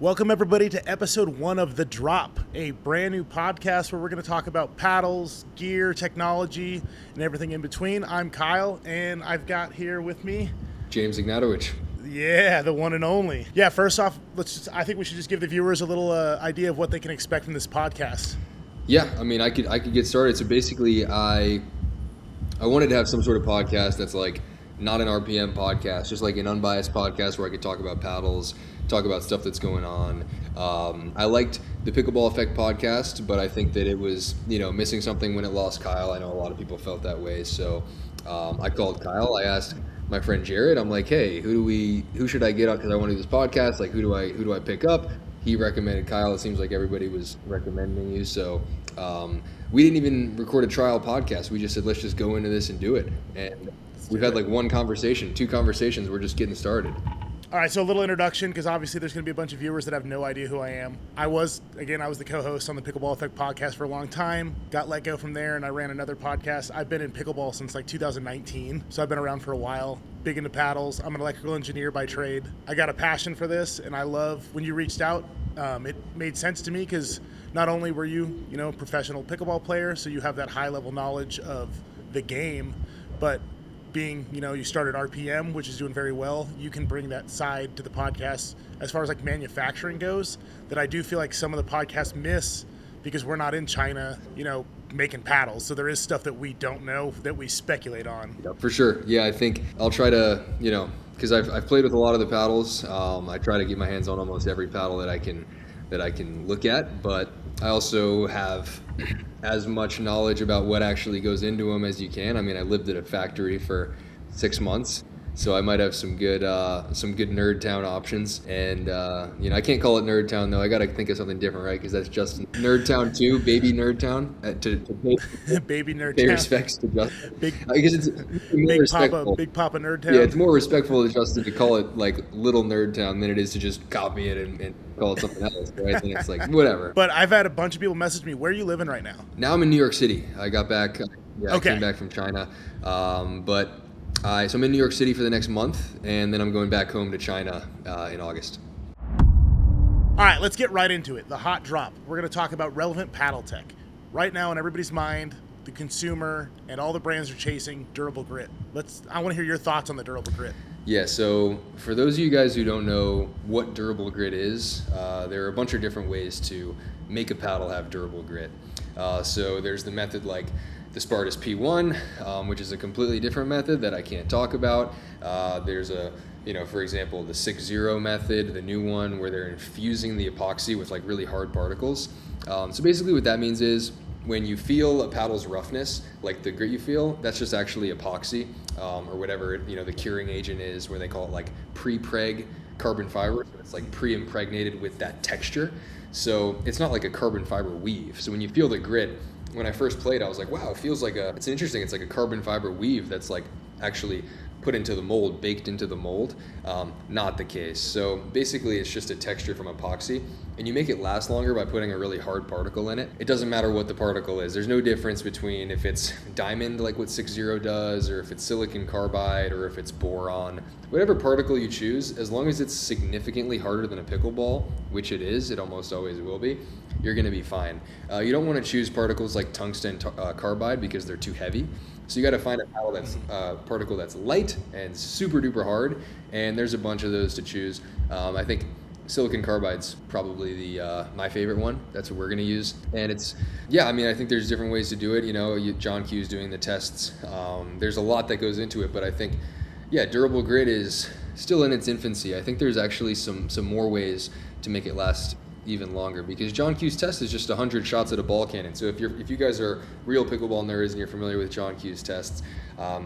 Welcome everybody to episode 1 of The Drop, a brand new podcast where we're going to talk about paddles, gear, technology, and everything in between. I'm Kyle, and I've got here with me James Ignatowich. Yeah, the one and only. Yeah, first off, I think we should just give the viewers a little idea of what they can expect from this podcast. Yeah, I mean, I could get started. So basically, I wanted to have some sort of podcast that's like not an RPM podcast, just like an unbiased podcast where I could talk about paddles, talk about stuff that's going on. I liked the Pickleball Effect podcast, but I think that it was, missing something when it lost Kyle. I know a lot of people felt that way. So I called Kyle. I asked my friend Jared, I'm like, hey, who should I get on? Because I want to do this podcast. Like, who do I pick up? He recommended Kyle. It seems like everybody was recommending you. So we didn't even record a trial podcast. We just said, let's just go into this and do it. And we've had like one conversation, 2 conversations. We're just getting started. All right, so a little introduction, because obviously there's going to be a bunch of viewers that have no idea who I am. I was the co-host on the Pickleball Effect podcast for a long time, got let go from there, and I ran another podcast. I've been in pickleball since like 2019, so I've been around for a while, big into paddles. I'm an electrical engineer by trade. I got a passion for this, and I love when you reached out. It made sense to me because not only were you, professional pickleball player, so you have that high-level knowledge of the game, but being, you started RPM, which is doing very well, you can bring that side to the podcast as far as like manufacturing goes that I do feel like some of the podcasts miss because we're not in China, making paddles. So there is stuff that we don't know that we speculate on. Yeah, for sure. Yeah, I think I'll try to, because I've played with a lot of the paddles. I try to get my hands on almost every paddle that I can look at, but I also have as much knowledge about what actually goes into them as you can. I mean, I lived at a factory for 6 months, so I might have some good Nerd Town options. And I can't call it Nerd Town though. I got to think of something different, right? Because that's Justin. Nerd Town 2, Baby Nerd Town. Baby Nerd pay Town. respects to Justin. I guess it's more respectful. Big Papa Nerd Town. Yeah, it's more respectful to Justin to call it like Little Nerd Town than it is to just copy it and call it something else, right? And it's like, whatever. But I've had a bunch of people message me, where are you living right now? Now I'm in New York City. I got back, Okay. I came back from China. So I'm in New York City for the next month, and then I'm going back home to China in August. All right, let's get right into it. The hot drop. We're going to talk about relevant paddle tech. Right now in everybody's mind, the consumer and all the brands are chasing durable grit. I want to hear your thoughts on the durable grit. Yeah, so for those of you guys who don't know what durable grit is, there are a bunch of different ways to make a paddle have durable grit. So there's the method like the Spartus P1, which is a completely different method that I can't talk about. There's for example, the 6-0 method, the new one where they're infusing the epoxy with like really hard particles. So basically what that means is when you feel a paddle's roughness, like the grit you feel, that's just actually epoxy or whatever the curing agent is, where they call it like pre-preg carbon fiber. So it's like pre-impregnated with that texture. So it's not like a carbon fiber weave. So when you feel the grit, when I first played, I was like, wow, it feels like it's interesting. It's like a carbon fiber weave that's like actually put into the mold, baked into the mold. Not the case. So basically it's just a texture from epoxy, and you make it last longer by putting a really hard particle in it. It doesn't matter what the particle is. There's no difference between if it's diamond like what 6-0 does, or if it's silicon carbide, or if it's boron. Whatever particle you choose, as long as it's significantly harder than a pickleball, which it is, it almost always will be, you're gonna be fine. You don't wanna choose particles like tungsten carbide because they're too heavy. So you got to find a particle that's light and super duper hard, and there's a bunch of those to choose. I think silicon carbide's probably my favorite one. That's what we're going to use. And I think there's different ways to do it. John Kew's doing the tests. There's a lot that goes into it, but I think, durable grit is still in its infancy. I think there's actually some more ways to make it last even longer, because John Kew's test is just 100 shots at a ball cannon. So if you guys are real pickleball nerds and you're familiar with John Kew's tests,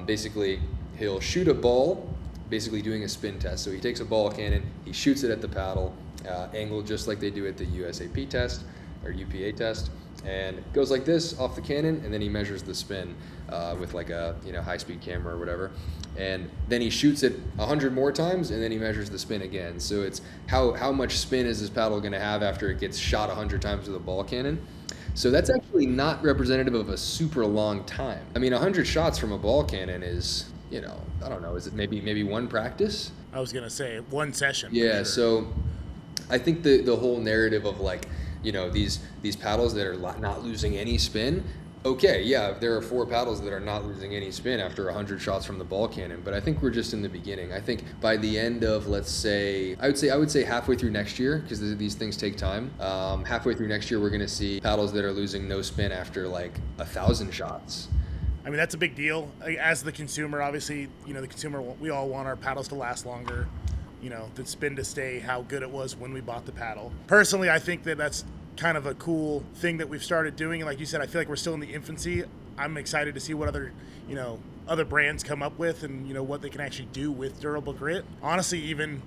basically he'll shoot a ball, basically doing a spin test. So he takes a ball cannon, he shoots it at the paddle, angled just like they do at the USAP test or UPA test, and it goes like this off the cannon, and then he measures the spin with like a high-speed camera or whatever, and then he shoots it 100 more times, and then he measures the spin again. So it's how much spin is this paddle going to have after it gets shot 100 times with a ball cannon. So that's actually not representative of a super long time. I mean, 100 shots from a ball cannon is, I don't know, is it maybe one practice? I was going to say one session. Yeah, sure. so I think the whole narrative of like, these paddles that are not losing any spin. Okay, yeah, there are 4 paddles that are not losing any spin after 100 shots from the ball cannon, but I think we're just in the beginning. I think by the end of, let's say, I would say halfway through next year, because these things take time. Halfway through next year, we're going to see paddles that are losing no spin after like 1,000 shots. I mean, that's a big deal. As the consumer, obviously, the consumer, we all want our paddles to last longer, the spin to stay how good it was when we bought the paddle. Personally, I think that that's kind of a cool thing that we've started doing. And like you said, I feel like we're still in the infancy. I'm excited to see what other brands come up with and, what they can actually do with durable grit. Honestly, even,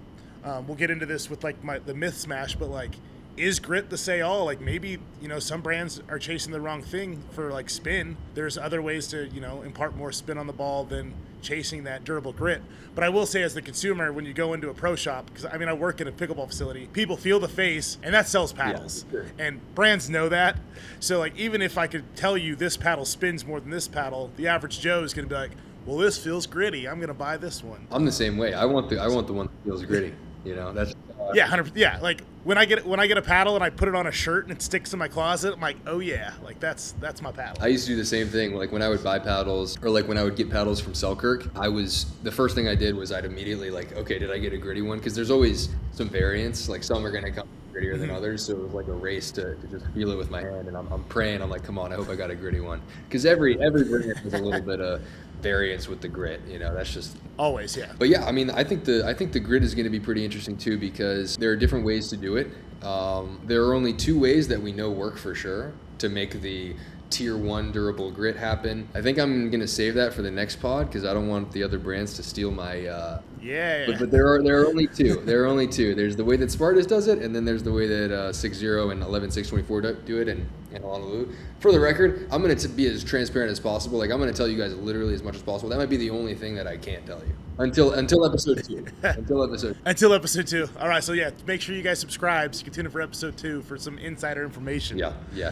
we'll get into this with like the myth smash, but like, is grit the say all? Like maybe, some brands are chasing the wrong thing for like spin. There's other ways to, impart more spin on the ball than chasing that durable grit. But I will say as the consumer, when you go into a pro shop, because I mean, I work in a pickleball facility, people feel the face and that sells paddles. Yeah, sure. And brands know that. So like, even if I could tell you this paddle spins more than this paddle, the average Joe is going to be like, well, this feels gritty. I'm going to buy this one. I'm the same way. I want the one that feels gritty. That's yeah, 100%. Yeah, like when I get a paddle and I put it on a shirt and it sticks in my closet, I'm like, oh yeah, like that's my paddle. I used to do the same thing. Like when I would buy paddles, or like when I would get paddles from Selkirk, the first thing I did was I'd immediately like, okay, did I get a gritty one? Because there's always some variance. Like some are gonna come grittier than others, so it was like a race to just feel it with my hand. And I'm praying. I'm like, come on, I hope I got a gritty one. Because every brand has a little bit of variance with the grit, that's just always. Yeah, but yeah, I mean, I think the grit is going to be pretty interesting too, because there are different ways to do it. There are only 2 ways that we know work for sure to make the tier 1 durable grit happen. I think I'm going to save that for the next pod because I don't want the other brands to steal my yeah. But there are only 2. There are only 2. There's the way that Spartus does it, and then there's the way that 6.0 and 11.624 do it, and Honolulu. For the record, I'm going to be as transparent as possible. Like I'm going to tell you guys literally as much as possible. That might be the only thing that I can't tell you until episode 2. Until episode 2. All right, so yeah, make sure you guys subscribe so you can tune in for episode 2 for some insider information. Yeah.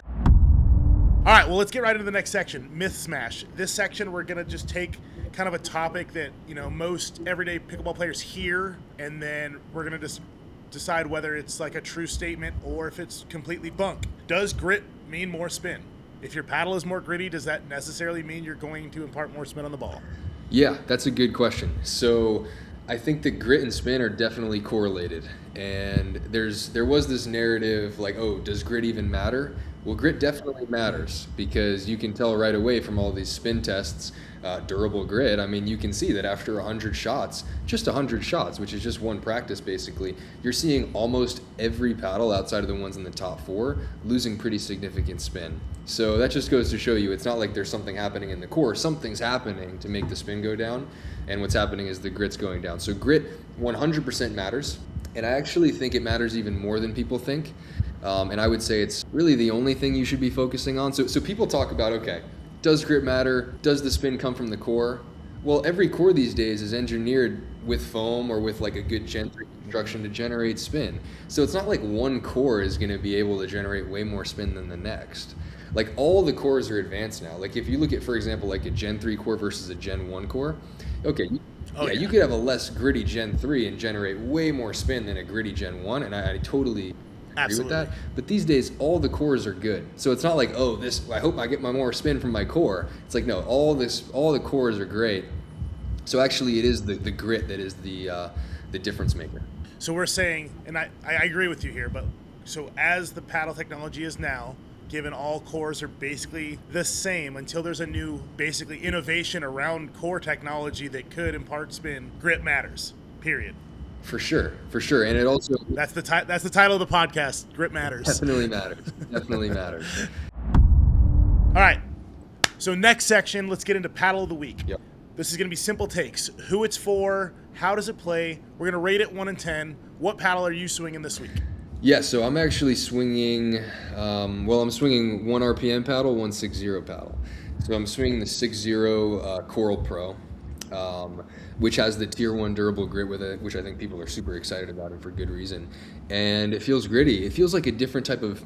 All right, well, let's get right into the next section, Myth Smash. This section, we're going to just take kind of a topic that, most everyday pickleball players hear, and then we're going to just decide whether it's like a true statement or if it's completely bunk. Does grit mean more spin? If your paddle is more gritty, does that necessarily mean you're going to impart more spin on the ball? Yeah, that's a good question. So I think that grit and spin are definitely correlated. And there was this narrative like, oh, does grit even matter? Well, grit definitely matters because you can tell right away from all these spin tests, durable grit. I mean, you can see that after 100 shots, just 100 shots, which is just one practice basically, you're seeing almost every paddle outside of the ones in the top 4 losing pretty significant spin. So that just goes to show you it's not like there's something happening in the core. Something's happening to make the spin go down, and what's happening is the grit's going down. So grit 100% matters, and I actually think it matters even more than people think. And I would say it's really the only thing you should be focusing on. So people talk about, okay, does grit matter? Does the spin come from the core? Well, every core these days is engineered with foam or with like a good Gen 3 construction to generate spin. So it's not like one core is going to be able to generate way more spin than the next. Like all the cores are advanced now. Like if you look at, for example, like a Gen 3 core versus a Gen 1 core, okay, you could have a less gritty Gen 3 and generate way more spin than a gritty Gen 1, and I totally agree with that. But these days, all the cores are good. So it's not like, oh, I hope I get my more spin from my core. It's like, no, all the cores are great. So actually, it is the grit that is the difference maker. So we're saying, and I agree with you here, but so as the paddle technology is now, given all cores are basically the same until there's a new, basically, innovation around core technology that could impart spin, grit matters, period. For sure. And it also... That's the title of the podcast, Grit Matters. Definitely matters. All right. So next section, let's get into Paddle of the Week. Yep. This is going to be simple takes. Who it's for, how does it play? We're going to rate it 1 in 10. What paddle are you swinging this week? Yeah, so I'm actually swinging, I'm swinging 1 RPM paddle, 1 6.0 paddle. So I'm swinging the 6.0 Coral Pro, which has the tier 1 durable grit with it, which I think people are super excited about and for good reason. And it feels gritty. It feels like a different type of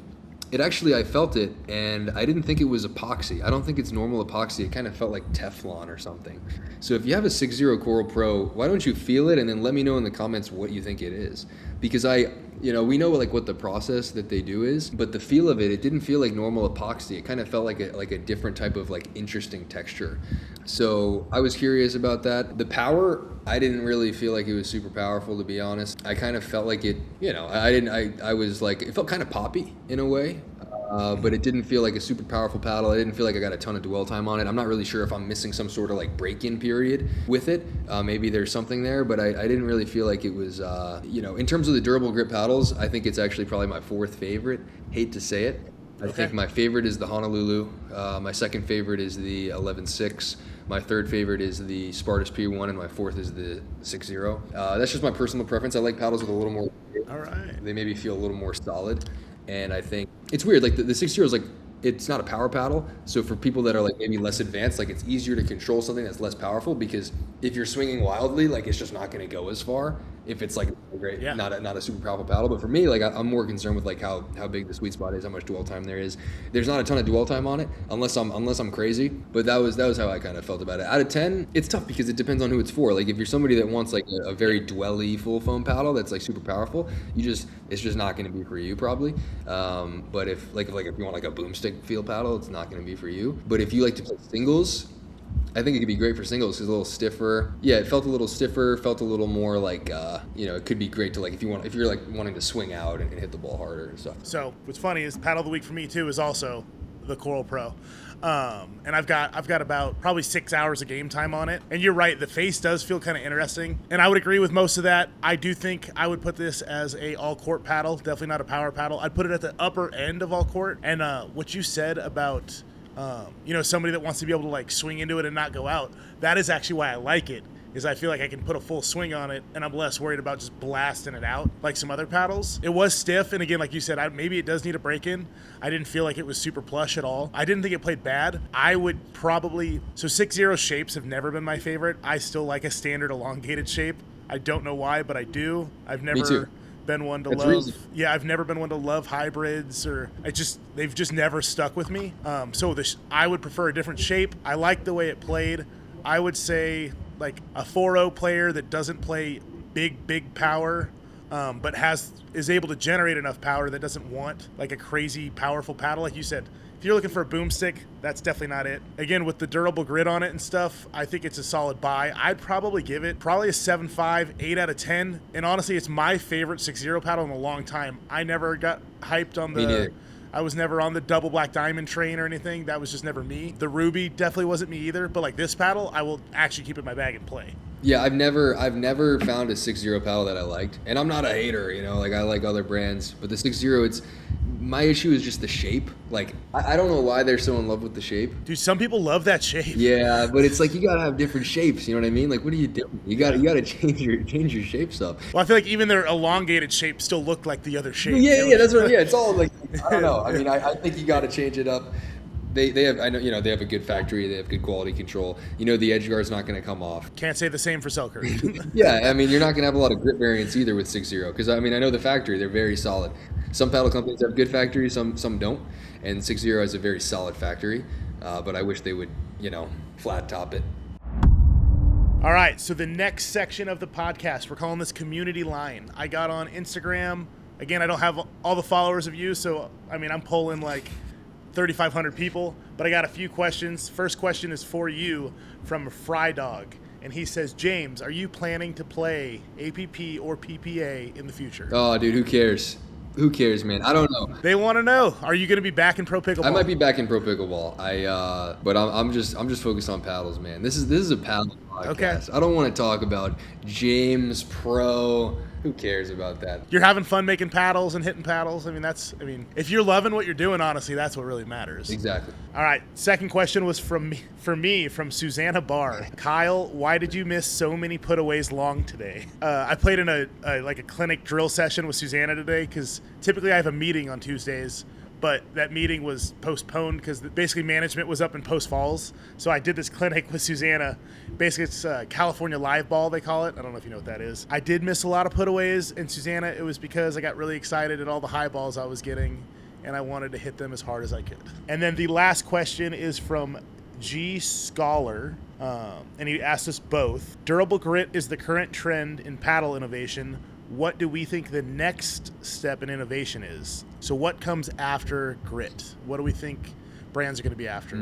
It actually, I felt it, and I didn't think it was epoxy. I don't think it's normal epoxy. It kind of felt like Teflon or something. So if you have a 6-0 Coral Pro, why don't you feel it and then let me know in the comments what you think it is? Because we know like what the process that they do is, but the feel of it, it didn't feel like normal epoxy. It kind of felt like a different type of like interesting texture. So I was curious about that. The power, I didn't really feel like it was super powerful, to be honest. I kind of felt like it, I was like, it felt kind of poppy in a way. But it didn't feel like a super powerful paddle. I didn't feel like I got a ton of dwell time on it. I'm not really sure if I'm missing some sort of like break-in period with it. Maybe there's something there, but I didn't really feel like it was, in terms of the durable grip paddles, I think it's actually probably my 4th favorite. Hate to say it. I think my favorite is the Honolulu. My second favorite is the 11.6. My third favorite is the Spartus P1, and my 4th is the 6.0. That's just my personal preference. I like paddles with a little more. All right. They maybe feel a little more solid. And I think it's weird, like the 6.0 is like, it's not a power paddle. So for people that are like maybe less advanced, like it's easier to control something that's less powerful, because if you're swinging wildly, like it's just not going to go as far if it's like great, not a super powerful paddle. But for me, like I'm more concerned with like how big the sweet spot is, how much dwell time there is. There's not a ton of dwell time on it unless I'm crazy. But that was how I kind of felt about it. Out of 10, it's tough because it depends on who it's for. Like if you're somebody that wants like a very dwelly full foam paddle that's like super powerful, it's just not going to be for you probably. But if you want like a boomstick feel paddle, it's not going to be for you. But if you like to play singles, I think it could be great for singles because it's a little stiffer. Yeah, it felt a little stiffer, felt a little more like, it could be great to like if you're like wanting to swing out and hit the ball harder and stuff. So what's funny is paddle of the week for me too is also the Coral Pro. And I've got about probably 6 hours of game time on it. And you're right, the face does feel kind of interesting. And I would agree with most of that. I do think I would put this as a all court paddle, definitely not a power paddle. I'd put it at the upper end of all court. And what you said about somebody that wants to be able to like swing into it and not go out, that is actually why I like it, is I feel like I can put a full swing on it and I'm less worried about just blasting it out like some other paddles. It was stiff, and again, like you said, maybe it does need a break-in. I didn't feel like it was super plush at all. I didn't think it played bad. I would probably, so 6-0 shapes have never been my favorite. I still like a standard elongated shape. I don't know why, but I do. I've never been one to love. Yeah, I've never been one to love hybrids, or they've just never stuck with me. I would prefer a different shape. I like the way it played. I would say like a 4.0 player that doesn't play big power, but is able to generate enough power that doesn't want like a crazy powerful paddle. Like you said, if you're looking for a boomstick, that's definitely not it. Again, with the durable grid on it and stuff, I think it's a solid buy. I'd probably give it a 7.5, 8 out of 10. And honestly, it's my favorite 6.0 paddle in a long time. I never got hyped on I was never on the double black diamond train or anything. That was just never me. The Ruby definitely wasn't me either. But like this paddle, I will actually keep in my bag and play. Yeah, I've never found a 6.0 paddle that I liked. And I'm not a hater, like I like other brands. But the 6.0, my issue is just the shape. Like, I don't know why they're so in love with the shape. Dude, some people love that shape. Yeah, but it's like you gotta have different shapes. You know what I mean? Like, what are you doing? You gotta change your shapes up. Well, I feel like even their elongated shape still looked like the other shape. Yeah, that's what. Yeah, it's all like, I don't know. I mean, I think you gotta change it up. They have, I know, they have a good factory. They have good quality control. The edge guard's not going to come off. Can't say the same for Selkirk. Yeah, I mean, you're not going to have a lot of grip variance either with 6.0, because I know the factory, they're very solid. Some paddle companies have good factories, some don't, and 6.0 has a very solid factory, but I wish they would, flat top it. All right, so the next section of the podcast, we're calling this Community Line. I got on Instagram. Again, I don't have all the followers of you, so, I'm polling like 3,500 people, but I got a few questions. First question is for you from Fry Dog, and he says, James, are you planning to play APP or PPA in the future? Oh, dude, who cares? Who cares, man? I don't know. They want to know. Are you going to be back in Pro Pickleball? I might be back in Pro Pickleball. But I'm just focused on paddles, man. This is a paddle podcast. Okay. I don't want to talk about James Pro. Who cares about that? You're having fun making paddles and hitting paddles. If you're loving what you're doing, honestly, that's what really matters. Exactly. All right. Second question was from Susanna Barr. Kyle, why did you miss so many putaways long today? I played in a clinic drill session with Susanna today because typically I have a meeting on Tuesdays, but that meeting was postponed because basically management was up in Post Falls. So I did this clinic with Susanna. Basically, it's California live ball, they call it. I don't know if you know what that is. I did miss a lot of putaways, and Susanna, it was because I got really excited at all the high balls I was getting. and I wanted to hit them as hard as I could. And then the last question is from G Scholar, and he asked us both. Durable grit is the current trend in paddle innovation. What do we think the next step in innovation is? So what comes after grit? What do we think brands are going to be after?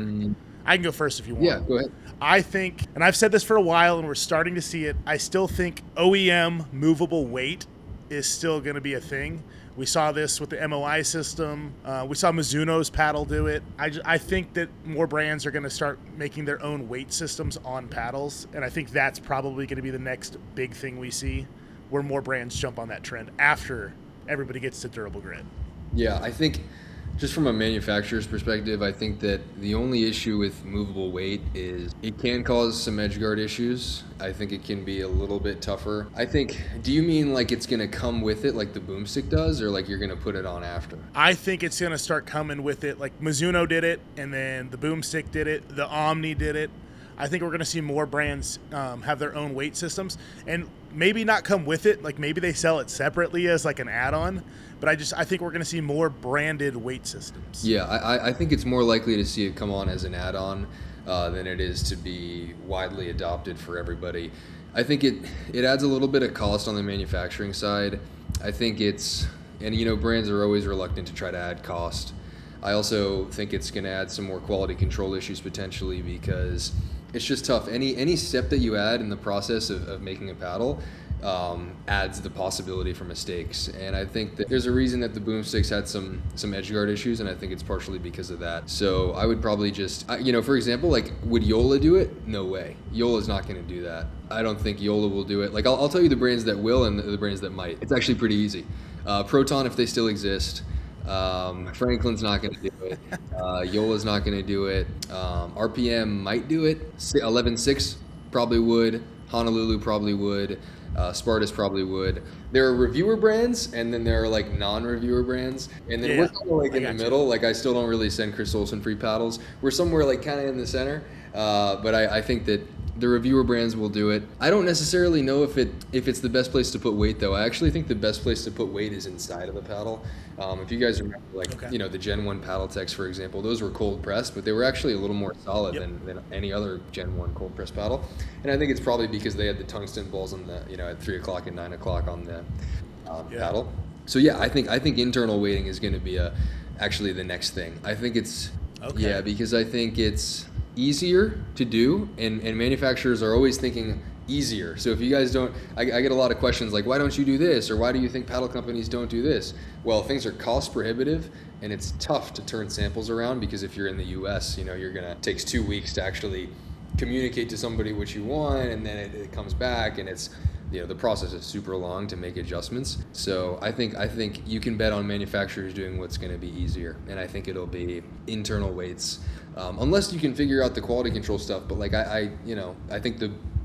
I can go first if you want. Yeah, go ahead. I think, and I've said this for a while and we're starting to see it, I still think OEM movable weight is still going to be a thing. We saw this with the MOI system. We saw Mizuno's paddle do it. I think that more brands are going to start making their own weight systems on paddles, and I think that's probably going to be the next big thing we see, where more brands jump on that trend after everybody gets to durable grit. Yeah, I think just from a manufacturer's perspective, I think that the only issue with movable weight is it can cause some edge guard issues. I think it can be a little bit tougher. I think, do you mean like it's going to come with it like the boomstick does, or like you're going to put it on after? I think it's going to start coming with it. Like Mizuno did it, and then the boomstick did it, the Omni did it. I think we're going to see more brands have their own weight systems, and maybe not come with it. Like maybe they sell it separately as like an add-on, but I think we're going to see more branded weight systems. Yeah, I think it's more likely to see it come on as an add-on than it is to be widely adopted for everybody. I think it adds a little bit of cost on the manufacturing side. I think and brands are always reluctant to try to add cost. I also think it's going to add some more quality control issues potentially, because it's just tough. Any step that you add in the process of making a paddle adds the possibility for mistakes. And I think that there's a reason that the boomsticks had some edge guard issues, and I think it's partially because of that. So I would probably just, for example, like, would Yola do it? No way. Yola's not going to do that. I don't think Yola will do it. Like, I'll tell you the brands that will and the brands that might. It's actually pretty easy. Proton, if they still exist. Franklin's not going to do it. Yola's not going to do it. RPM might do it. 11.6 probably would. Honolulu probably would. Spartus probably would. There are reviewer brands, and then there are like non-reviewer brands, and then we're kind of like in the middle. Like, I still don't really send Chris Olsen free paddles. We're somewhere like kind of in the center, but I think that the reviewer brands will do it. I don't necessarily know if it's the best place to put weight, though. I actually think the best place to put weight is inside of the paddle. If you guys remember, the Gen 1 paddle techs, for example, those were cold pressed, but they were actually a little more solid than any other Gen 1 cold press paddle. And I think it's probably because they had the tungsten balls on the, at 3 o'clock and 9 o'clock on the paddle. So yeah, I think internal weighting is going to be actually the next thing. I think it's because I think it's easier to do, and manufacturers are always thinking easier. So if you guys don't, I get a lot of questions like, why don't you do this, or why do you think paddle companies don't do this? Well, things are cost prohibitive, and it's tough to turn samples around, because if you're in the US, it takes 2 weeks to actually communicate to somebody what you want, and then it comes back, and it's the process is super long to make adjustments. So I think you can bet on manufacturers doing what's going to be easier, and I think it'll be internal weights, unless you can figure out the quality control stuff. But like I think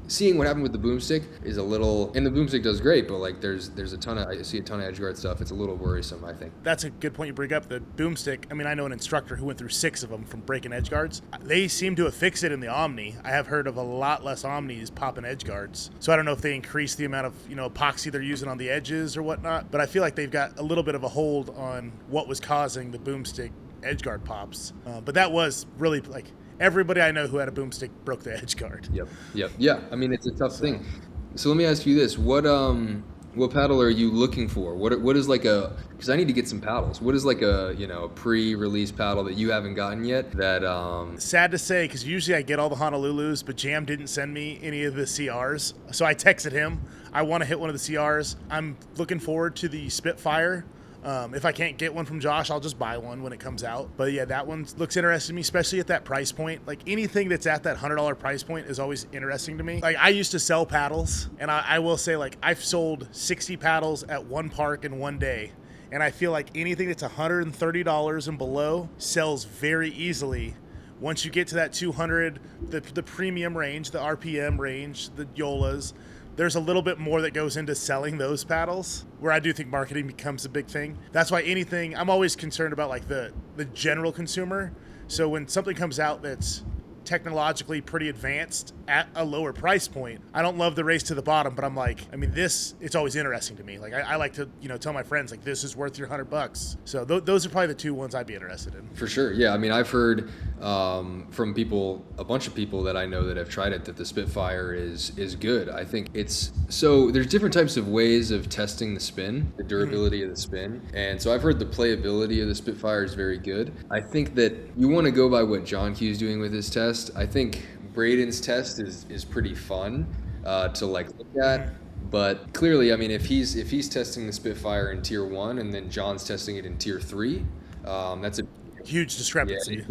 seeing what happened with the boomstick is a little, and the boomstick does great, but like there's I see a ton of edgeguard stuff. It's a little worrisome, I think. That's a good point you bring up. The boomstick, I mean, I know an instructor who went through 6 of them from breaking edgeguards. They seem to have fixed it in the Omni. I have heard of a lot less Omnis popping edgeguards. So I don't know if they increased the amount of epoxy they're using on the edges or whatnot, but I feel like they've got a little bit of a hold on what was causing the boomstick edgeguard pops. But that was really like, everybody I know who had a boomstick broke the edge guard. Yep. Yeah. I mean, it's a tough thing. So let me ask you this: what paddle are you looking for? What is like because I need to get some paddles. What is like a pre-release paddle that you haven't gotten yet? That sad to say, because usually I get all the Honolulus, but Jam didn't send me any of the CRs. So I texted him. I want to hit one of the CRs. I'm looking forward to the Spitfire. If I can't get one from Josh, I'll just buy one when it comes out. But yeah, that one looks interesting to me, especially at that price point. Like, anything that's at that $100 price point is always interesting to me. Like, I used to sell paddles, and I will say, like, I've sold 60 paddles at one park in one day. And I feel like anything that's $130 and below sells very easily. Once you get to that 200, the premium range, the RPM range, the Yolas, there's a little bit more that goes into selling those paddles, where I do think marketing becomes a big thing. That's why I'm always concerned about like the general consumer. So when something comes out that's technologically pretty advanced at a lower price point. I don't love the race to the bottom, but I'm like, I mean, it's always interesting to me. Like I like to, tell my friends like this is worth your $100. So those are probably the two ones I'd be interested in. For sure. Yeah. I mean, I've heard from people, a bunch of people that I know that have tried it, that the Spitfire is good. I think there's different types of ways of testing the spin, the durability of the spin. And so I've heard the playability of the Spitfire is very good. I think that you want to go by what John Kew is doing with his test. I think Braden's test is pretty fun to like look at. But clearly, I mean, if he's testing the Spitfire in tier 1 and then John's testing it in tier 3, that's a huge discrepancy.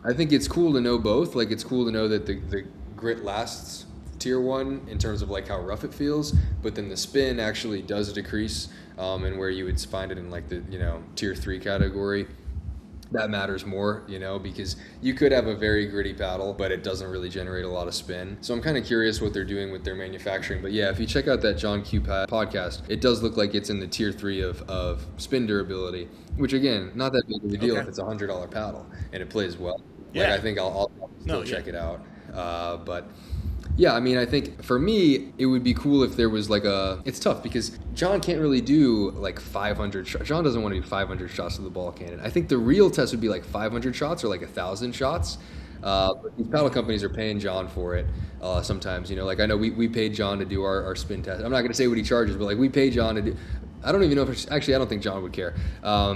I think it's cool to know both. Like, it's cool to know that the grit lasts tier 1 in terms of like how rough it feels, but then the spin actually does decrease, and where you would find it in like the tier 3 category. That matters more, because you could have a very gritty paddle, but it doesn't really generate a lot of spin. So I'm kind of curious what they're doing with their manufacturing. But yeah, if you check out that John Kew podcast, it does look like it's in the tier 3 of spin durability, which again, not that big of a deal if it's a $100 paddle and it plays well. Yeah. Like, I think I'll still check it out. But yeah, I mean, I think for me, it would be cool if there was like it's tough because John can't really do like 500 shots. John doesn't want to do 500 shots with the ball cannon. I think the real test would be like 500 shots or like 1,000 shots. But these paddle companies are paying John for it sometimes, like I know we paid John to do our spin test. I'm not going to say what he charges, but like we pay John to do, I don't even know if I don't think John would care.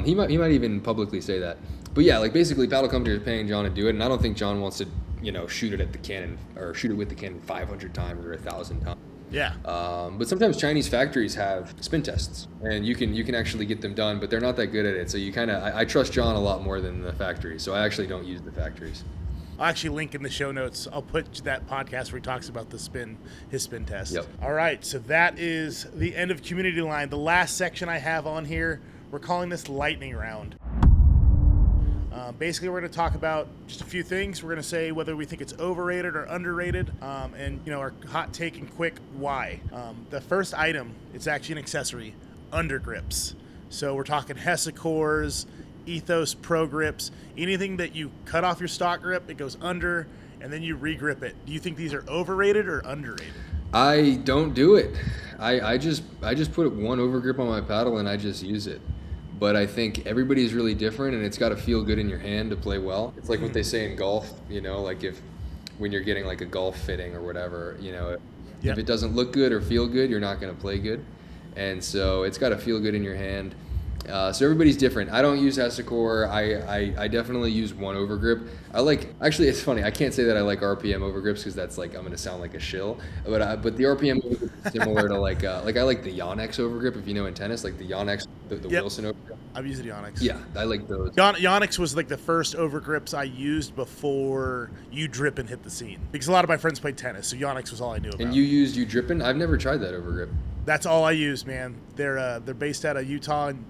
He might even publicly say that. But yeah, like basically paddle companies are paying John to do it. And I don't think John wants to, shoot it at the cannon or shoot it with the cannon 500 times or 1,000 times. Yeah. But sometimes Chinese factories have spin tests, and you can actually get them done, but they're not that good at it. So you I trust John a lot more than the factories. So I actually don't use the factories. I'll actually link in the show notes. I'll put that podcast where he talks about his spin test. Yep. All right. So that is the end of Community Line. The last section I have on here, we're calling this Lightning Round. Basically, we're going to talk about just a few things. We're going to say whether we think it's overrated or underrated, and our hot take and quick why. The first item, it's actually an accessory, undergrips. So we're talking Hesicores, Ethos Pro grips, anything that you cut off your stock grip, it goes under, and then you regrip it. Do you think these are overrated or underrated? I don't do it. I just put one overgrip on my paddle and I just use it. But I think everybody's really different, and it's got to feel good in your hand to play well. It's like what they say in golf, like when you're getting like a golf fitting or whatever, if it doesn't look good or feel good, you're not going to play good. And so it's got to feel good in your hand. So everybody's different. I don't use Hesicore. I definitely use one overgrip. Actually, it's funny. I can't say that I like RPM overgrips because that's like I'm going to sound like a shill. But the RPM overgrip is similar to like I like the Yonex overgrip, if you know in tennis, like the Yonex, the Wilson overgrip. I've used the Yonex. Yeah, I like those. Yonex was like the first overgrips I used before U-Drippin hit the scene. Because a lot of my friends played tennis, so Yonex was all I knew about. And you used U-Drippin? I've never tried that overgrip. That's all I use, man. They're based out of Utah, and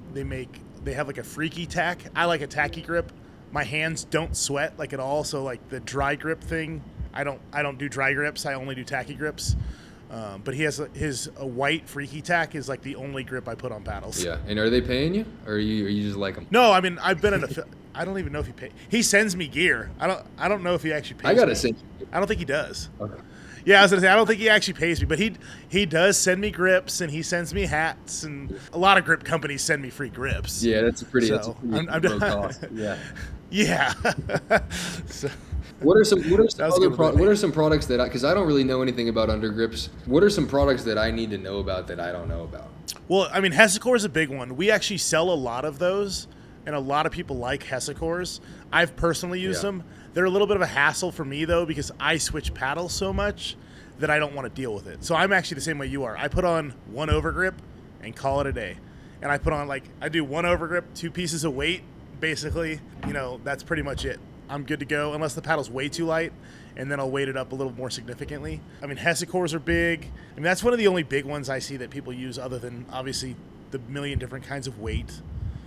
they have like a freaky tack. I like a tacky grip. My hands don't sweat like at all, so like the dry grip thing, I don't do dry grips. I only do tacky grips. But he has a white freaky tack is like the only grip I put on paddles. Yeah, and are they paying you, or are you just like them? No, I mean I've been in I don't even know if he pays. He sends me gear. I don't know if he actually pays. I gotta me. send you. I don't think he does. Okay. Yeah, I was gonna say I don't think he actually pays me, but he does send me grips and he sends me hats, and a lot of grip companies send me free grips. Yeah, that's a pretty I'm low cost. Yeah. Yeah. So, What are some products that because I don't really know anything about undergrips. What are some products that I need to know about that I don't know about? Well, I mean, Hesicore is a big one. We actually sell a lot of those, and a lot of people like Hesicores. I've personally used them. They're a little bit of a hassle for me, though, because I switch paddles so much that I don't want to deal with it. So I'm actually the same way you are. I put on one overgrip and call it a day. And I put on, I do one overgrip, 2 pieces of weight, basically. That's pretty much it. I'm good to go, unless the paddle's way too light, and then I'll weight it up a little more significantly. I mean, Hesicores are big. I mean, that's one of the only big ones I see that people use other than, obviously, the million different kinds of weight.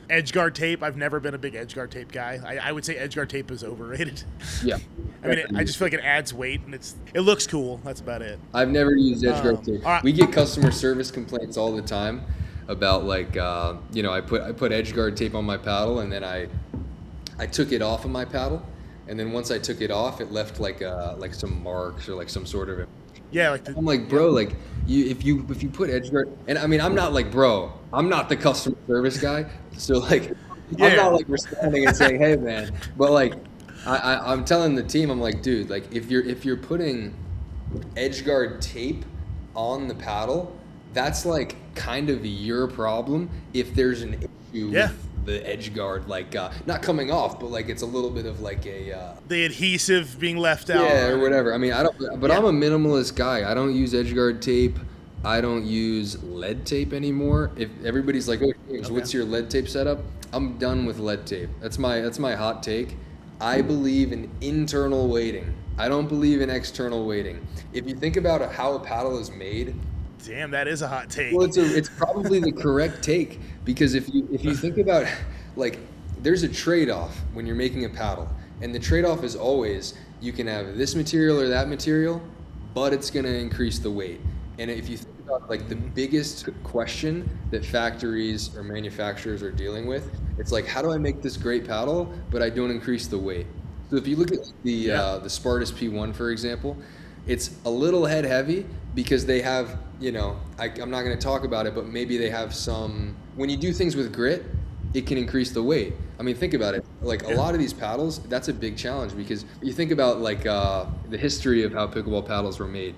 Edgeguard tape, I've never been a big Edgeguard tape guy. I would say Edgeguard tape is overrated. Yeah. I mean, I just feel like it adds weight, and it looks cool. That's about it. I've never used Edgeguard tape. Right. We get customer service complaints all the time about I put Edgeguard tape on my paddle, and then I took it off of my paddle and then once I took it off, it left like some marks or like some sort of. Yeah, like I'm like, bro, like if you put edge guard, and I mean, I'm not like, bro, I'm not the customer service guy, so like, I'm not like responding and saying, hey man, but like, I'm telling the team, I'm like, dude, like if you're putting edge guard tape on the paddle, that's like kind of your problem if there's an issue with the edge guard, like not coming off, but like it's a little bit of like a the adhesive being left out, or whatever. I mean, I don't, but I'm a minimalist guy. I don't use edge guard tape. I don't use lead tape anymore. If everybody's like, oh James, what's your lead tape setup? I'm done with lead tape. That's my hot take. I believe in internal weighting. I don't believe in external weighting. If you think about how a paddle is made, damn, that is a hot take. well, it's probably the correct take, because if you think about, like, there's a trade-off when you're making a paddle, and the trade-off is always you can have this material or that material, but it's going to increase the weight. And if you think about like the biggest question that factories or manufacturers are dealing with, it's like, how do I make this great paddle but I don't increase the weight? So if you look at the Spartus P1, for example, it's a little head heavy because they have, you know, I'm not going to talk about it, but maybe they have some, when you do things with grit, it can increase the weight. I mean, think about it. Like a lot of these paddles, that's a big challenge, because you think about like the history of how pickleball paddles were made.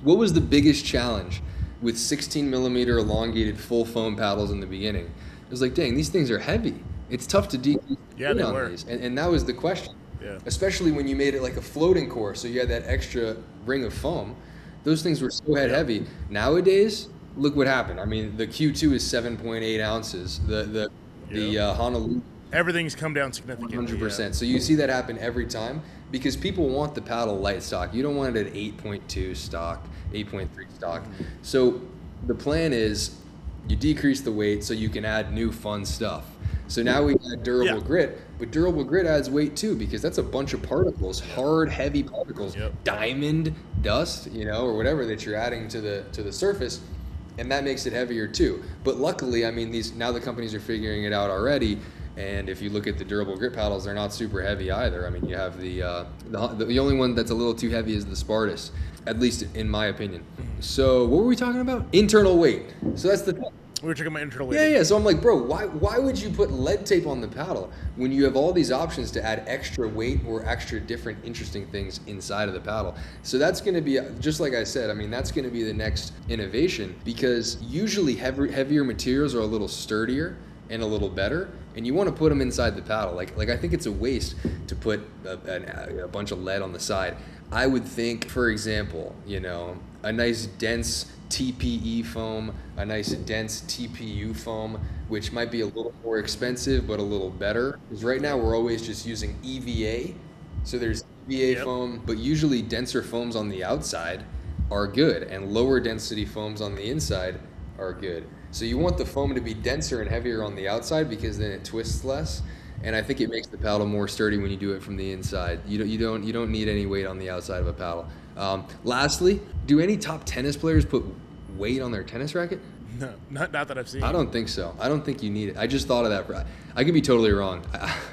What was the biggest challenge with 16 millimeter elongated full foam paddles in the beginning? It was like, dang, these things are heavy. It's tough to decrease the weight on these. And that was the question. Yeah. Especially when you made it like a floating core, so you had that extra ring of foam. Those things were so head heavy. Nowadays, look what happened. I mean, the Q2 is 7.8 ounces. The Honolulu, everything's come down significantly. 100%. Yeah. So you see that happen every time because people want the paddle light stock. You don't want it at 8.2 stock, 8.3 stock. Mm-hmm. So the plan is you decrease the weight so you can add new fun stuff. So now we add durable grit, but durable grit adds weight too, because that's a bunch of particles, hard, heavy particles, diamond dust, you know, or whatever that you're adding to the surface, and that makes it heavier too. But luckily, I mean, now the companies are figuring it out already, and if you look at the durable grit paddles, they're not super heavy either. I mean, you have the only one that's a little too heavy is the Spartus, at least in my opinion. So what were we talking about? Internal weight. So that's the thing. We were talking about internal weight. Yeah. So I'm like, bro, why would you put lead tape on the paddle when you have all these options to add extra weight or extra different interesting things inside of the paddle? So that's going to be, just like I said, I mean, that's going to be the next innovation, because usually heavier materials are a little sturdier and a little better, and you want to put them inside the paddle. Like I think it's a waste to put a bunch of lead on the side. I would think, for example, you know, a nice dense TPE foam, a nice dense TPU foam, which might be a little more expensive but a little better. Because right now we're always just using EVA. So there's EVA foam, but usually denser foams on the outside are good, and lower density foams on the inside are good. So you want the foam to be denser and heavier on the outside, because then it twists less. And I think it makes the paddle more sturdy when you do it from the inside. You don't need any weight on the outside of a paddle. Lastly, do any top tennis players put weight on their tennis racket? No, not that I've seen. I don't think so. I don't think you need it. I just thought of that. I could be totally wrong,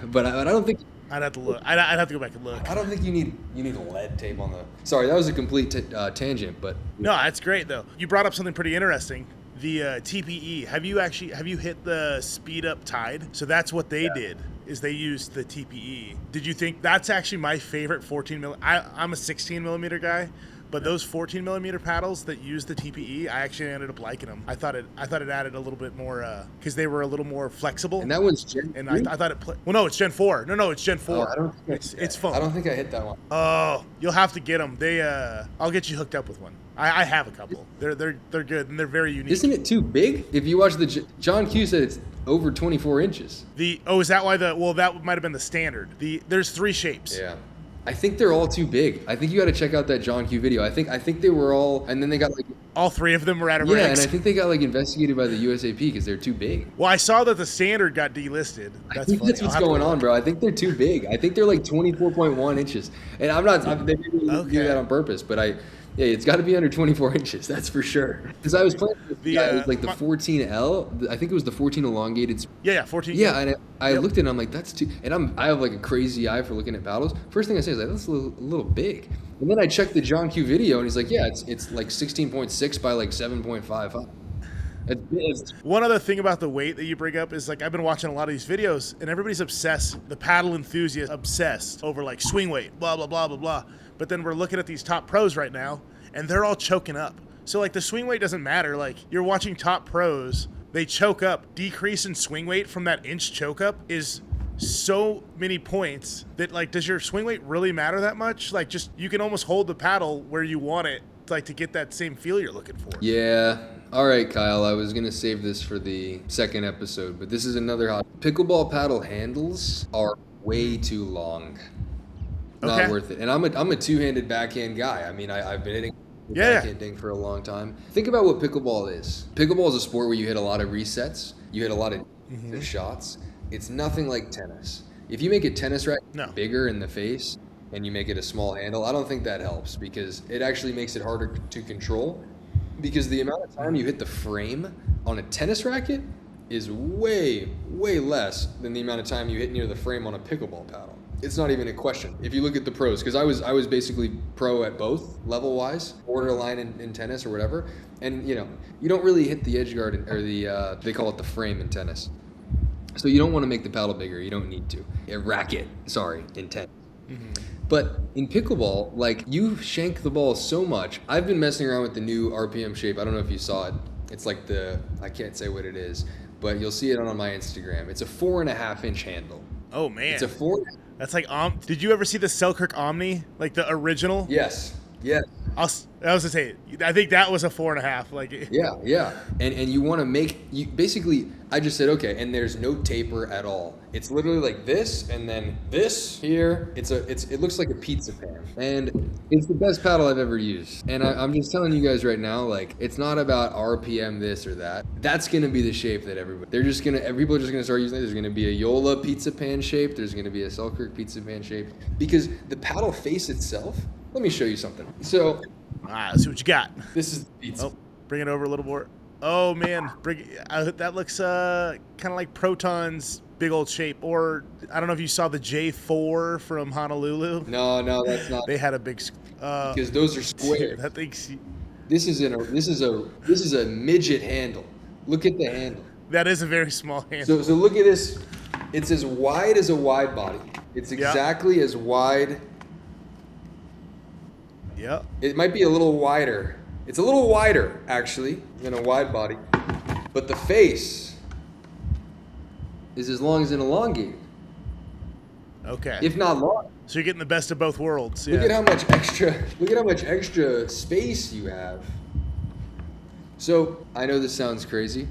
but I don't think. I'd have to look. I'd have to go back and look. I don't think you need lead tape on the. Sorry, that was a complete tangent, but. No, that's great though. You brought up something pretty interesting. The TPE. Have you hit the speed up tide? So that's what they did. Is they used the TPE. Did you think that's actually my favorite 14 millimeter? I'm a 16 millimeter guy, but those 14 millimeter paddles that use the TPE, I actually ended up liking them. I thought it added a little bit more because they were a little more flexible. And that one's Gen 3? And I thought it well, no, it's Gen 4. No, it's Gen 4. Oh, I don't think it's fun. I don't think I hit that one. Oh, you'll have to get them. They I'll get you hooked up with one. I have a couple. They're good and they're very unique. Isn't it too big? If you watch John Kew said it's over 24 inches. Is that why that might have been the standard. There's 3 shapes. Yeah. I think they're all too big. I think you got to check out that John Kew video. I think they were all, and then they got like all 3 of them were out of ranks. Yeah, and I think they got like investigated by the USAP because they're too big. Well, I saw that the standard got delisted. That's what's going on, bro. I think they're too big. I think they're like 24.1 inches, and I'm not. They didn't do that on purpose, but Yeah, it's got to be under 24 inches. That's for sure. Because I was playing with the guy, it was like the 14L. I think it was the 14 elongated. Yeah, 14. Yeah, and I looked at it, and I'm like, that's too. And I have like a crazy eye for looking at paddles. First thing I say is like, that's a little big. And then I checked the John Kew video, and he's like, yeah, it's like 16.6 by like 7.55. One other thing about the weight that you bring up is like I've been watching a lot of these videos and everybody's obsessed, the paddle enthusiasts obsessed over like swing weight, blah, blah, blah, blah, blah. But then we're looking at these top pros right now and they're all choking up. So like the swing weight doesn't matter. Like you're watching top pros, they choke up. Decrease in swing weight from that inch choke up is so many points that like, does your swing weight really matter that much? Like just, you can almost hold the paddle where you want it, like to get that same feel you're looking for. Yeah. All right, Kyle, I was going to save this for the second episode, but this is another hot. Pickleball paddle handles are way too long. Not worth it. And I'm a two-handed backhand guy. I mean, I've been hitting backhanding for a long time. Think about what pickleball is. Pickleball is a sport where you hit a lot of resets. You hit a lot of shots. It's nothing like tennis. If you make a tennis racket bigger in the face and you make it a small handle, I don't think that helps because it actually makes it harder to control. Because the amount of time you hit the frame on a tennis racket is way, way less than the amount of time you hit near the frame on a pickleball paddle. It's not even a question. If you look at the pros, because I was basically pro at both level-wise, borderline in tennis or whatever, and you don't really hit the edge guard or the they call it the frame in tennis. So you don't want to make the paddle bigger. You don't need to. In tennis. But in pickleball, like you shank the ball so much. I've been messing around with the new RPM shape. I don't know if you saw it. It's like I can't say what it is, but you'll see it on my Instagram. It's a 4.5 inch handle. Oh man. It's a 4. That's like, did you ever see the Selkirk Omni? Like the original? Yes. Yes. I was gonna say, I think that was a 4.5. Like. Yeah. And you want to basically. I just said okay, and there's no taper at all. It's literally like this, and then this here. It looks like a pizza pan, and it's the best paddle I've ever used. And I'm just telling you guys right now, like it's not about RPM this or that. That's gonna be the shape that people are just gonna start using it. There's gonna be a Yola pizza pan shape. There's gonna be a Selkirk pizza pan shape because the paddle face itself. Let me show you something. So, let's see what you got. This is the pizza. Oh, bring it over a little more. Oh man, that looks kind of like Proton's big old shape. Or I don't know if you saw the J4 from Honolulu. No, that's not. They had a big. Because those are square. That thing's. This is a midget handle. Look at the handle. That is a very small handle. So look at this. It's as wide as a wide body. It's exactly as wide. Yep. It might be a little wider. It's a little wider, actually, than a wide body. But the face is as long as an elongated. Okay. If not long. So you're getting the best of both worlds. Look at how much extra space you have. So I know this sounds crazy,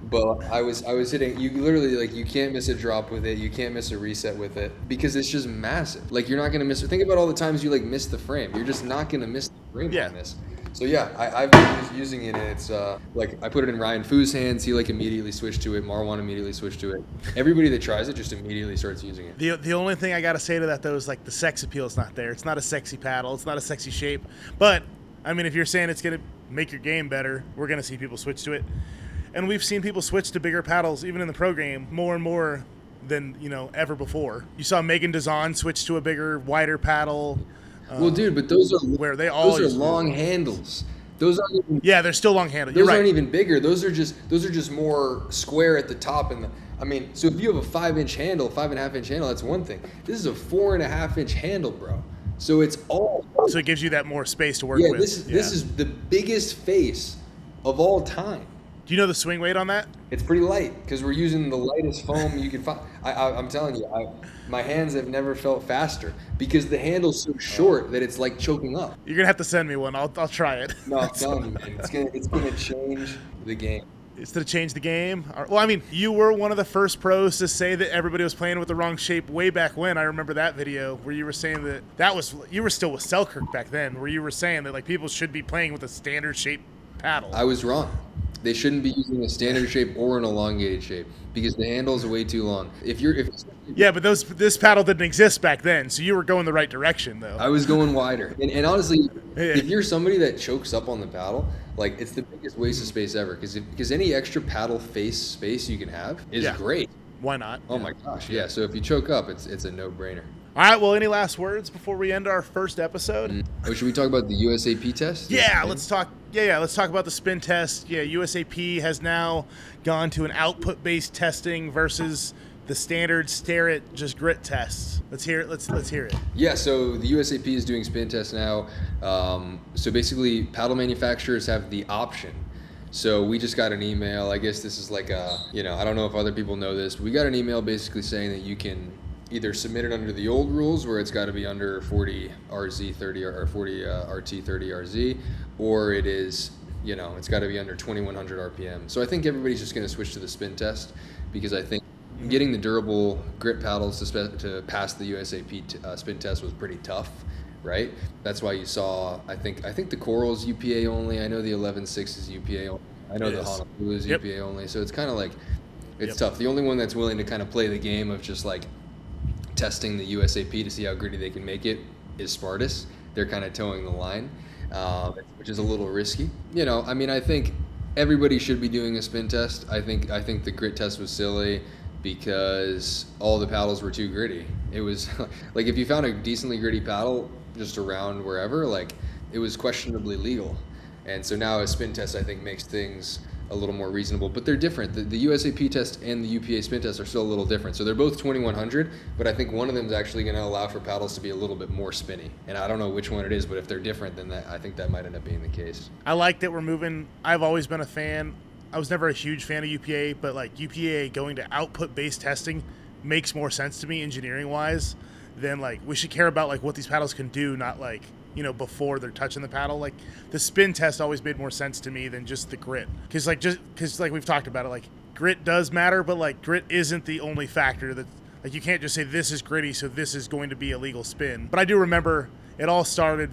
but I was hitting, you literally, like, you can't miss a drop with it, you can't miss a reset with it, because it's just massive. Like, you're not going to miss it. Think about all the times you, like, miss the frame. You're just not going to miss the frame on this. So, yeah, I've been using it, and it's, like, I put it in Ryan Fu's hands. He, like, immediately switched to it. Marwan immediately switched to it. Everybody that tries it just immediately starts using it. The only thing I got to say to that, though, is, like, the sex appeal is not there. It's not a sexy paddle. It's not a sexy shape. But, I mean, if you're saying it's going to make your game better, we're going to see people switch to it. And we've seen people switch to bigger paddles, even in the pro game, more and more than, ever before. You saw Megan Dazan switch to a bigger, wider paddle. Well, dude, but those are long handles. Those aren't even, they're still long handles. Those aren't even bigger. Those are just more square at the top. So if you have a 5-inch handle, 5.5-inch handle, that's one thing. This is a 4.5-inch handle, bro. So it's all. So it gives you that more space to work with. This is the biggest face of all time. Do you know the swing weight on that? It's pretty light because we're using the lightest foam you can find. I'm telling you, my hands have never felt faster because the handle's so short that it's like choking up. You're gonna have to send me one. I'll try it. No, I'm telling you, man, it's gonna change the game. It's to change the game. Well, I mean, you were one of the first pros to say that everybody was playing with the wrong shape way back when. I remember that video where you were saying you were still with Selkirk back then, where you were saying that like people should be playing with a standard shape paddle. I was wrong. They shouldn't be using a standard shape or an elongated shape because the handles are way too long. If Yeah, but this paddle didn't exist back then, so you were going the right direction, though. I was going wider. And honestly, if you're somebody that chokes up on the paddle, like it's the biggest waste of space ever. Because any extra paddle face space you can have is great. Why not? Oh my gosh, yeah. So if you choke up, it's a no-brainer. All right, well, any last words before we end our first episode? Oh, should we talk about the USAP test? Yeah, let's talk. Yeah, let's talk about the spin test. Yeah, USAP has now gone to an output-based testing versus the standard stare it, just grit tests. Let's hear it. Let's hear it. Yeah, so the USAP is doing spin tests now. So basically, paddle manufacturers have the option. So we just got an email. I guess this is like I don't know if other people know this, but we got an email basically saying that you can either submit it under the old rules where it's got to be under 40 RZ 30 or 40 RT 30 RZ, or it is, it's got to be under 2100 RPM. So I think everybody's just going to switch to the spin test because I think getting the durable grit paddles to pass the USAP spin test was pretty tough, right? That's why you saw, I think the Coral's UPA only. I know the 11.6 is UPA only. I know the Honolulu is UPA only. So it's kind of like, it's tough. The only one that's willing to kind of play the game of just like testing the USAP to see how gritty they can make it is Spartus. They're kind of towing the line, which is a little risky. I think everybody should be doing a spin test. I think the grit test was silly because all the paddles were too gritty. It was like if you found a decently gritty paddle just around wherever, like it was questionably legal. And so now a spin test I think makes things a little more reasonable, but they're different. The USAP test and the UPA spin test are still a little different. So they're both 2100, but I think one of them is actually going to allow for paddles to be a little bit more spinny. And I don't know which one it is, but if they're different, then I think that might end up being the case. I like that we're moving. I've always been a fan. I was never a huge fan of UPA, but like UPA going to output-based testing makes more sense to me engineering-wise than like we should care about like what these paddles can do, not like before they're touching the paddle. Like the spin test always made more sense to me than just the grit, because we've talked about it, like grit does matter, but like grit isn't the only factor that like you can't just say this is gritty so this is going to be a legal spin. But I do remember it all started.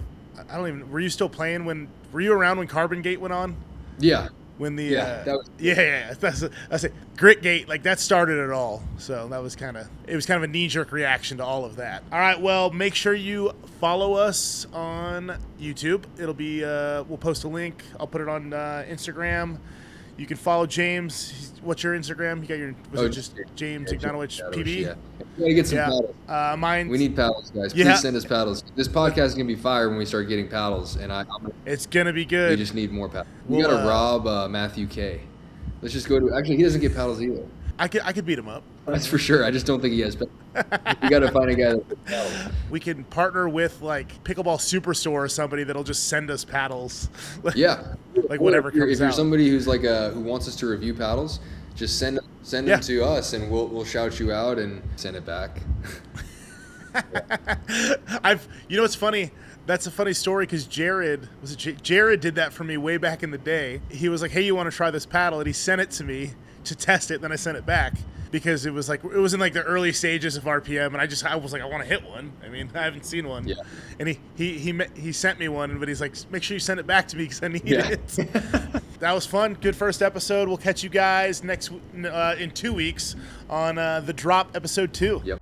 Were you still playing were you around when Carbon Gate went on? Yeah. When the that's it. Grit Gate, like that started it all. So that was kind of a knee-jerk reaction to all of that. All right, well, make sure you follow us on YouTube. It'll be we'll post a link. I'll put it on Instagram. You can follow James. What's your Instagram? You got your just James Ignatowich PB? Yeah. We gotta get some paddles. We need paddles, guys. Please send us paddles. This podcast is gonna be fire when we start getting paddles, and it's gonna be good. We just need more paddles. We gotta rob Matthew K. Let's just go to. Actually, he doesn't get paddles either. I could beat him up. That's for sure. I just don't think he has paddles. We gotta find a guy that gets paddles. We can partner with like Pickleball Superstore or somebody that'll just send us paddles. Yeah. Like whatever comes out. If you're somebody who's like who wants us to review paddles, just send them to us, and we'll shout you out and send it back. It's funny. That's a funny story because Jared did that for me way back in the day. He was like, "Hey, you want to try this paddle?" And he sent it to me to test it. Then I sent it back because it was in like the early stages of RPM, and I was like, I want to hit one. I mean, I haven't seen one. Yeah. And he sent me one, but he's like, make sure you send it back to me because I need it. That was fun. Good first episode. We'll catch you guys in 2 weeks on the Drop episode 2. Yep.